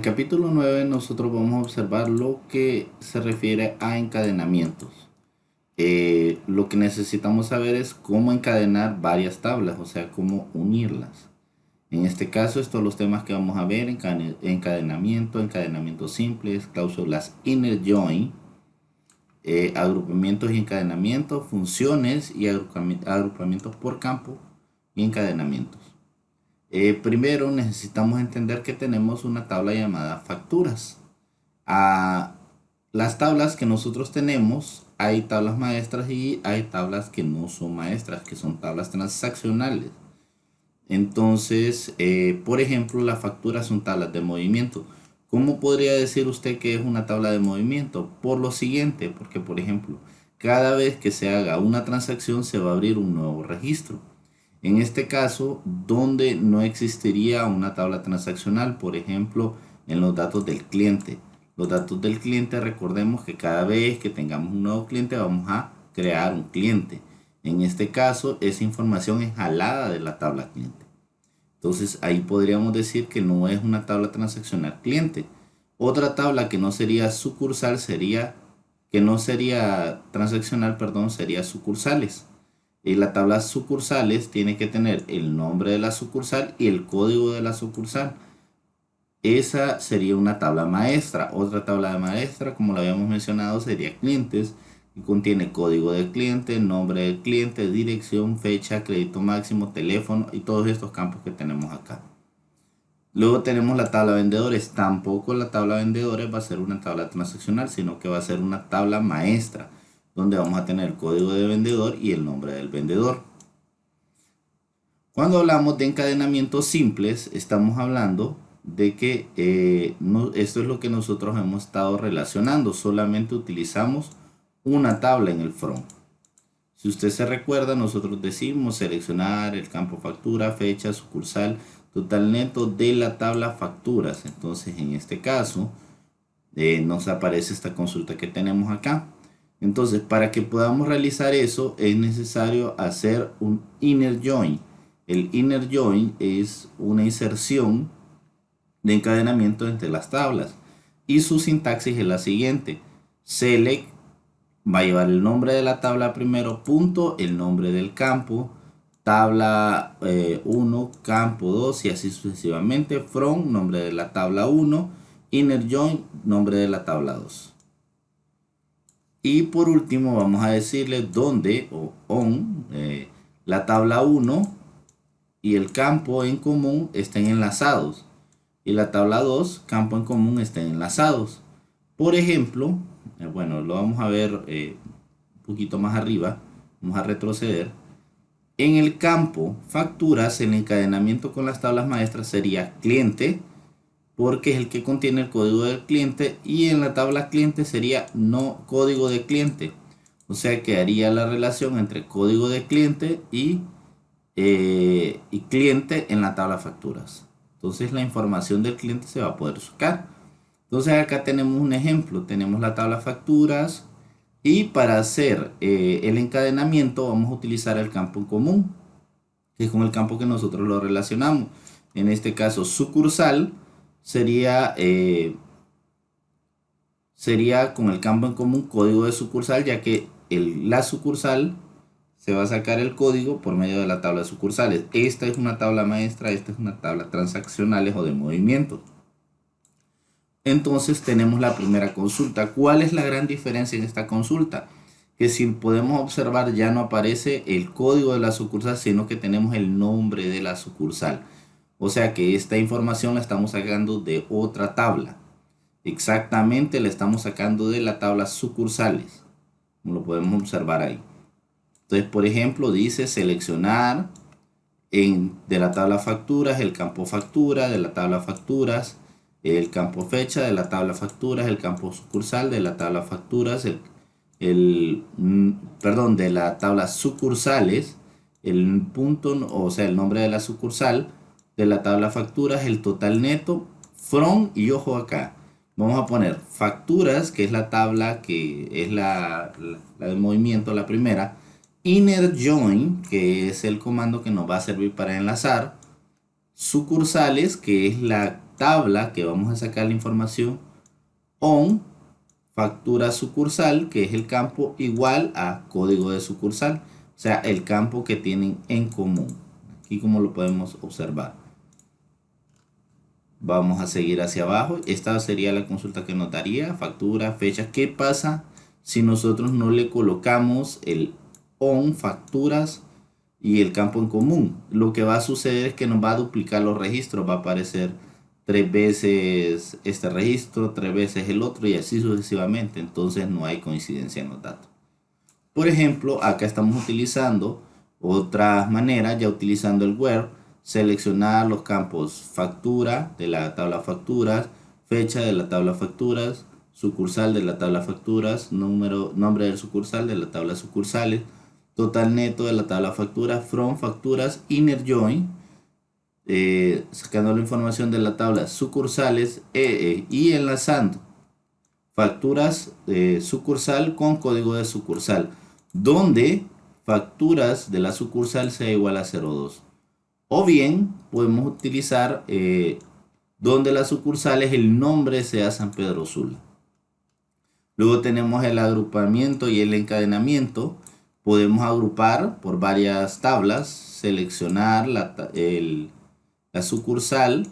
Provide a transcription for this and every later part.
el capítulo 9 nosotros vamos a observar lo que se refiere a encadenamientos. Lo que necesitamos saber es cómo encadenar varias tablas, o sea, cómo unirlas. En este caso, estos son los temas que vamos a ver: encadenamiento, encadenamientos simples, cláusulas inner join, agrupamientos y encadenamientos, funciones y agrupamientos por campo y encadenamientos. Primero necesitamos entender que tenemos una tabla llamada facturas. Las tablas que nosotros tenemos, hay tablas maestras y hay tablas que no son maestras, que son tablas transaccionales. Entonces, por ejemplo, las facturas son tablas de movimiento. ¿Cómo podría decir usted que es una tabla de movimiento? Por lo siguiente, porque por ejemplo, cada vez que se haga una transacción se va a abrir un nuevo registro. En este caso, donde no existiría una tabla transaccional, por ejemplo, en los datos del cliente. Los datos del cliente, recordemos que cada vez que tengamos un nuevo cliente vamos a crear un cliente. En este caso, esa información es jalada de la tabla cliente. Entonces, ahí podríamos decir que no es una tabla transaccional cliente. Otra tabla que no sería sucursal sería, que no sería transaccional, perdón, sería sucursales. Y la tabla sucursales tiene que tener el nombre de la sucursal y el código de la sucursal. Esa sería una tabla maestra. Otra tabla de maestra, como lo habíamos mencionado, sería clientes, que contiene código de cliente, nombre del cliente, dirección, fecha, crédito máximo, teléfono y todos estos campos que tenemos acá. Luego tenemos la tabla vendedores. Tampoco la tabla vendedores va a ser una tabla transaccional, sino que va a ser una tabla maestra, donde vamos a tener el código de vendedor y el nombre del vendedor. Cuando hablamos de encadenamientos simples, estamos hablando de que esto es lo que nosotros hemos estado relacionando. Solamente utilizamos una tabla en el front. Si usted se recuerda, nosotros decimos seleccionar el campo factura, fecha, sucursal, total neto de la tabla facturas. Entonces, en este caso, nos aparece esta consulta que tenemos acá. Entonces, para que podamos realizar eso, es necesario hacer un inner join. El inner join es una inserción de encadenamiento entre las tablas. Y su sintaxis es la siguiente: select va a llevar el nombre de la tabla primero, punto, el nombre del campo, tabla 1, campo 2 y así sucesivamente, from, nombre de la tabla 1, inner join, nombre de la tabla 2. Y por último vamos a decirle dónde o on la tabla 1 y el campo en común estén enlazados. Y la tabla 2, campo en común, estén enlazados. Por ejemplo, bueno, lo vamos a ver un poquito más arriba. Vamos a retroceder. En el campo facturas, el encadenamiento con las tablas maestras sería cliente, porque es el que contiene el código del cliente, y en la tabla cliente sería no código de cliente. O sea que haría la relación entre código de cliente y cliente en la tabla facturas. Entonces la información del cliente se va a poder sacar. Entonces acá tenemos un ejemplo. Tenemos la tabla facturas y para hacer el encadenamiento vamos a utilizar el campo en común, que es con el campo que nosotros lo relacionamos. En este caso sucursal sería con el campo en común código de sucursal, ya que la sucursal se va a sacar el código por medio de la tabla de sucursales. Esta es una tabla maestra, esta es una tabla transaccionales o de movimiento. Entonces tenemos la primera consulta. ¿Cuál es la gran diferencia en esta consulta? Que si podemos observar, ya no aparece el código de la sucursal, sino que tenemos el nombre de la sucursal. O sea que esta información la estamos sacando de otra tabla. Exactamente la estamos sacando de la tabla sucursales, como lo podemos observar ahí. Entonces, por ejemplo, dice seleccionar de la tabla facturas el campo factura, de la tabla facturas el campo fecha, de la tabla facturas el campo sucursal, de la tabla facturas de la tabla sucursales el punto, o sea, el nombre de la sucursal, de la tabla facturas el total neto, from, y ojo acá, vamos a poner facturas, que es la tabla que es la de movimiento, la primera, inner join, que es el comando que nos va a servir para enlazar, sucursales, que es la tabla que vamos a sacar la información on factura sucursal, que es el campo igual a código de sucursal, o sea, el campo que tienen en común. Aquí como lo podemos observar. Vamos a seguir hacia abajo. Esta sería la consulta que nos daría, factura, fecha. ¿Qué pasa si nosotros no le colocamos el on facturas y el campo en común? Lo que va a suceder es que nos va a duplicar los registros, va a aparecer 3 veces este registro, 3 veces el otro y así sucesivamente. Entonces no hay coincidencia en los datos. Por ejemplo, acá estamos utilizando otras maneras, ya utilizando el where, seleccionar los campos factura de la tabla facturas, fecha de la tabla facturas, sucursal de la tabla facturas, nombre del sucursal de la tabla sucursales, total neto de la tabla facturas, from facturas, inner join, sacando la información de la tabla sucursales y enlazando facturas sucursal con código de sucursal, donde facturas de la sucursal sea igual a 02. O bien podemos utilizar donde la sucursal es el nombre sea San Pedro Sula. Luego tenemos el agrupamiento y el encadenamiento. Podemos agrupar por varias tablas, seleccionar la sucursal,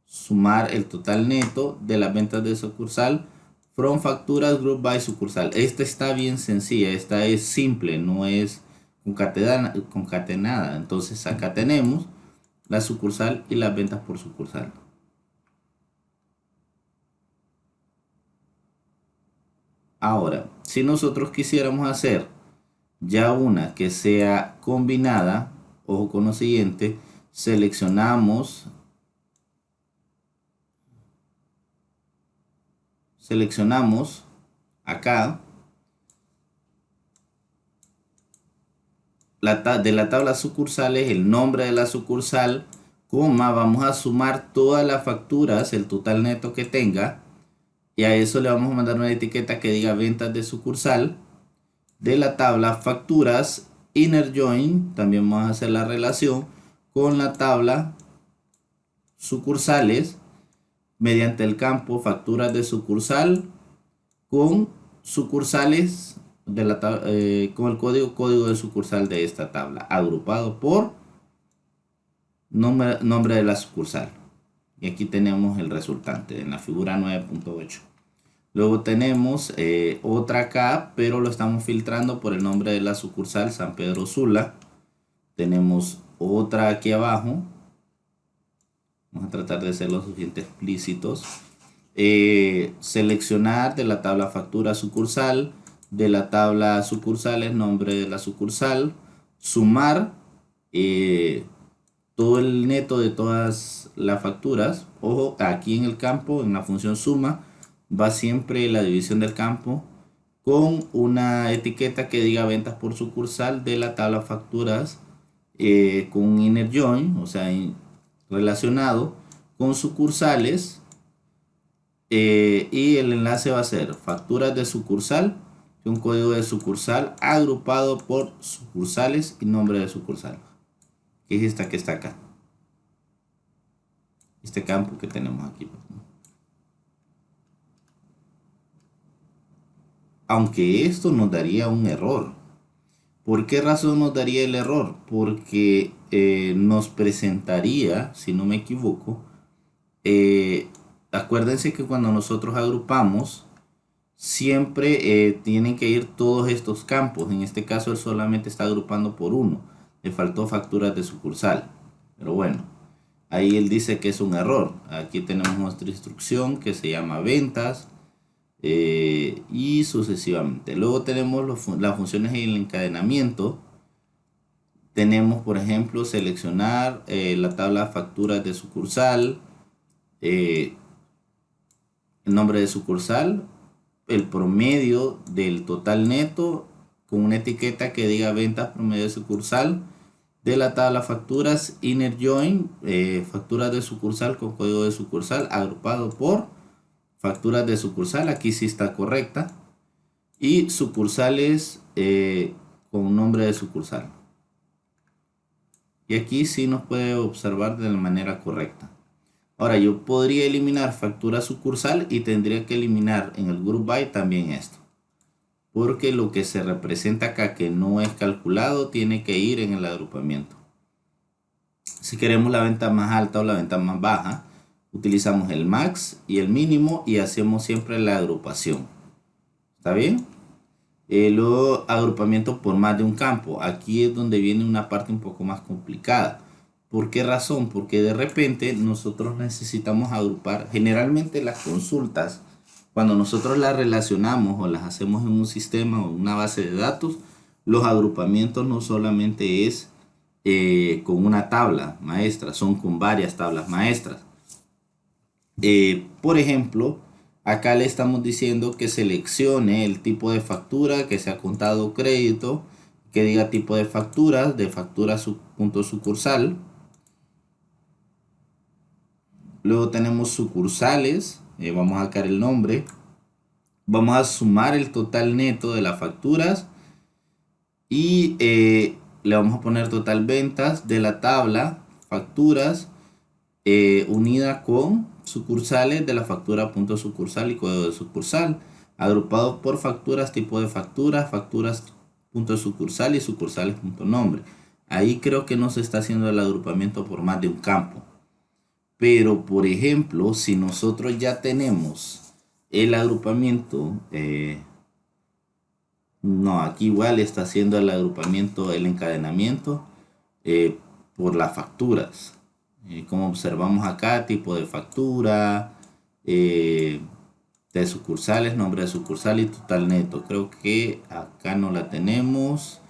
sumar el total neto de las ventas de sucursal, from facturas group by sucursal. Esta está bien sencilla, esta es simple, no es concatenada. Entonces acá tenemos la sucursal y las ventas por sucursal. Ahora, si nosotros quisiéramos hacer ya una que sea combinada, ojo con lo siguiente, seleccionamos acá de la tabla sucursales el nombre de la sucursal, coma, vamos a sumar todas las facturas, el total neto que tenga, y a eso le vamos a mandar una etiqueta que diga ventas de sucursal. De la tabla facturas, inner join, también vamos a hacer la relación con la tabla sucursales mediante el campo facturas de sucursal con sucursales de la con el código de sucursal de esta tabla, agrupado por nombre de la sucursal. Y aquí tenemos el resultante en la figura 9.8. Luego tenemos otra acá, pero lo estamos filtrando por el nombre de la sucursal, San Pedro Sula. Tenemos otra aquí abajo. Vamos a tratar de ser lo suficiente explícitos. Seleccionar de la tabla factura sucursal, de la tabla sucursales, nombre de la sucursal. Sumar todo el neto de todas las facturas. Ojo, aquí en el campo, en la función suma, va siempre la división del campo con una etiqueta que diga ventas por sucursal de la tabla facturas con un inner join, o sea, relacionado con sucursales, y el enlace va a ser facturas de sucursal, un código de sucursal agrupado por sucursales y nombre de sucursal, que es esta que está acá, este campo que tenemos aquí. Aunque esto nos daría un error. ¿Por qué razón nos daría el error? Porque nos presentaría, si no me equivoco, acuérdense que cuando nosotros agrupamos, siempre tienen que ir todos estos campos. En este caso él solamente está agrupando por uno. Le faltó facturas de sucursal. Pero bueno, ahí él dice que es un error. Aquí tenemos nuestra instrucción que se llama ventas. Y sucesivamente. Luego tenemos las funciones en el encadenamiento. Tenemos, por ejemplo, seleccionar la tabla facturas de sucursal, el nombre de sucursal, el promedio del total neto con una etiqueta que diga ventas promedio de sucursal. De la tabla facturas, inner join, facturas de sucursal con código de sucursal agrupado por facturas de sucursal, aquí sí está correcta, y sucursales con nombre de sucursal. Y aquí sí nos puede observar de la manera correcta. Ahora yo podría eliminar factura sucursal y tendría que eliminar en el group by también esto. Porque lo que se representa acá que no es calculado tiene que ir en el agrupamiento. Si queremos la venta más alta o la venta más baja, utilizamos el max y el mínimo y hacemos siempre la agrupación. ¿Está bien? Luego agrupamiento por más de un campo. Aquí es donde viene una parte un poco más complicada. ¿Por qué razón? Porque de repente nosotros necesitamos agrupar. Generalmente las consultas, cuando nosotros las relacionamos o las hacemos en un sistema o una base de datos, los agrupamientos no solamente es con una tabla maestra, son con varias tablas maestras. Por ejemplo, acá le estamos diciendo que seleccione el tipo de factura, que sea contado o crédito, que diga tipo de facturas, de factura punto sucursal. Luego tenemos sucursales, vamos a sacar el nombre. Vamos a sumar el total neto de las facturas y le vamos a poner total ventas de la tabla facturas unida con sucursales de la factura punto sucursal y código de sucursal, agrupado por facturas, tipo de factura, facturas punto sucursal y sucursales punto nombre. Ahí creo que no se está haciendo el agrupamiento por más de un campo. Pero por ejemplo, si nosotros ya tenemos el agrupamiento, no, aquí igual está haciendo el agrupamiento, el encadenamiento por las facturas. Como observamos acá, tipo de factura, de sucursales, nombre de sucursal y total neto. Creo que acá no la tenemos.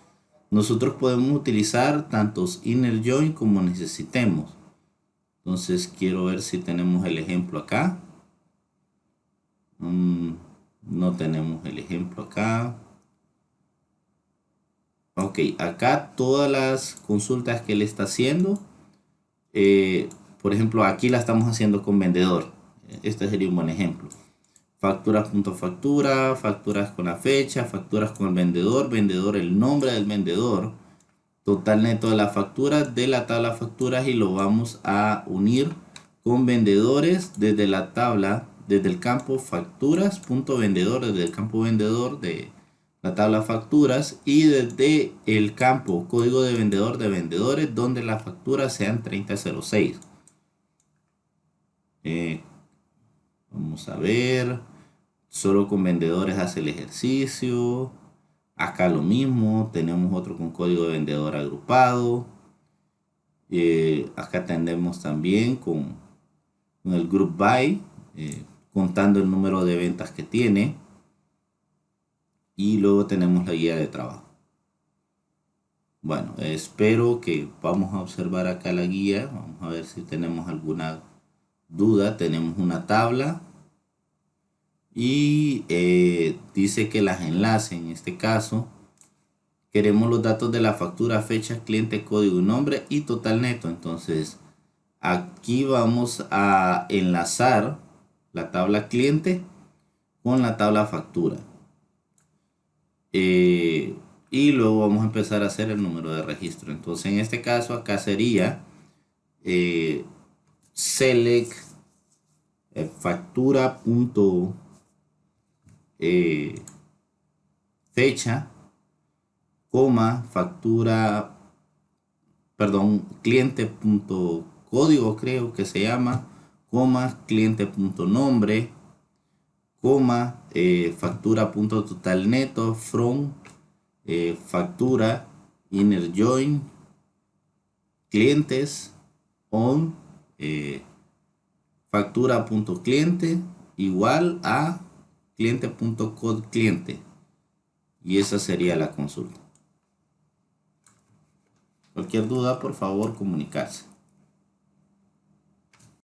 Nosotros podemos utilizar tantos inner join como necesitemos. Entonces quiero ver si tenemos el ejemplo acá. No tenemos el ejemplo acá. Ok, acá todas las consultas que él está haciendo. Por ejemplo, aquí la estamos haciendo con vendedor. Este sería un buen ejemplo. Facturas punto factura, facturas con la fecha, facturas con el vendedor, vendedor el nombre del vendedor, total neto de la factura de la tabla facturas y lo vamos a unir con vendedores desde la tabla, desde el campo facturas punto vendedor, desde el campo vendedor de la tabla facturas y desde el campo código de vendedor de vendedores donde las facturas sean 3006. Vamos a ver, solo con vendedores hace el ejercicio. Acá lo mismo, tenemos otro con código de vendedor agrupado. Acá tenemos también con el group by, contando el número de ventas que tiene. Y luego tenemos la guía de trabajo. Bueno, espero que vamos a observar acá la guía. Vamos a ver si tenemos alguna duda. Tenemos una tabla y dice que las enlace. En este caso queremos los datos de la factura, fecha, cliente, código y nombre y total neto. Entonces aquí vamos a enlazar la tabla cliente con la tabla factura. Y luego vamos a empezar a hacer el número de registro. Entonces en este caso acá sería select factura punto fecha, coma, factura, perdón, cliente punto código creo que se llama, coma, cliente punto nombre, coma, factura punto total neto, from, factura, inner join, clientes, on, factura punto cliente igual a cliente punto code cliente, y esa sería la consulta. Cualquier duda, por favor, comunicarse.